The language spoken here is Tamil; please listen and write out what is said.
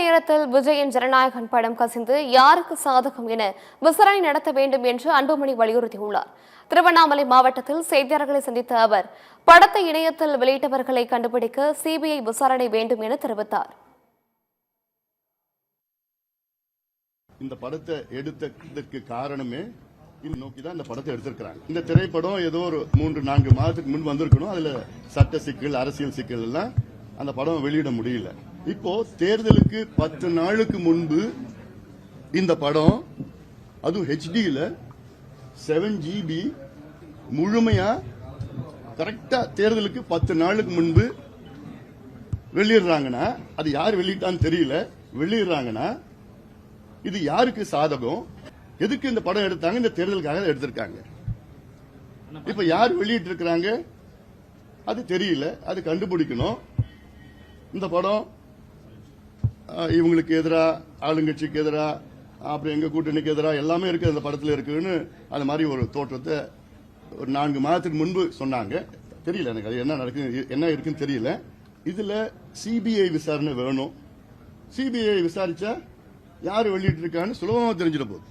நேரத்தில் விஜயின் ஜனநாயகன் படம் கசிந்து யாருக்கு சாதகம் என விசாரணை நடத்த வேண்டும் என்று அன்புமணி வலியுறுத்தியுள்ளார். திருவண்ணாமலை மாவட்டத்தில் செய்தியாளர்களை சந்தித்த அவர் படத்தை இணையத்தில் வெளியிட்டவர்களை கண்டுபிடிக்க சிபிஐ விசாரணை வேண்டும் என தெரிவித்தார். இந்த படத்தை எடுத்ததற்கு காரணமே நோக்கிதான் இந்த படத்தை எடுத்திருக்கிறாங்க. இந்த திரைப்படம் ஏதோ ஒரு 3-4 மாதத்துக்கு முன் வந்திருக்கணும். அதுல சட்ட சிக்கல், அரசியல் சிக்கல் எல்லாம் அந்த படம் வெளியிட முடியல. இப்போ தேர்தலுக்கு 10 நாளுக்கு முன்பு இந்த படம் அது ஹெச்டில 7GB முழுமையா கரெக்டா தேர்தலுக்கு 10 நாளுக்கு முன்பு வெளியிடுறாங்கன்னா அது யார் வெளியிட்டான்னு தெரியல. வெளியிடுறாங்கன்னா இது யாருக்கு சாதகம்? எதுக்கு இந்த படம் எடுத்தாங்க? இந்த தேர்தலுக்காக எடுத்திருக்காங்க. இப்ப யார் வெளியிட்டு இருக்கிறாங்க அது தெரியல. அது கண்டுபிடிக்கணும். இந்த படம் இவங்களுக்கு எதிராக, ஆளுங்கட்சிக்கு எதிராக, அப்புறம் எங்க கூட்டணிக்கு எதிராக எல்லாமே இருக்கு அந்த படத்தில் இருக்குன்னு அது மாதிரி ஒரு தோற்றத்தை ஒரு 4 மாதத்துக்கு முன்பு சொன்னாங்க. தெரியல எனக்கு அது என்ன நடக்குது, என்ன இருக்குன்னு தெரியல. இதுல சிபிஐ விசாரணை வேணும். சிபிஐ விசாரிச்சா யார் வெளியிட்டு இருக்கான்னு சுலபமா தெரிஞ்சிட போகுது.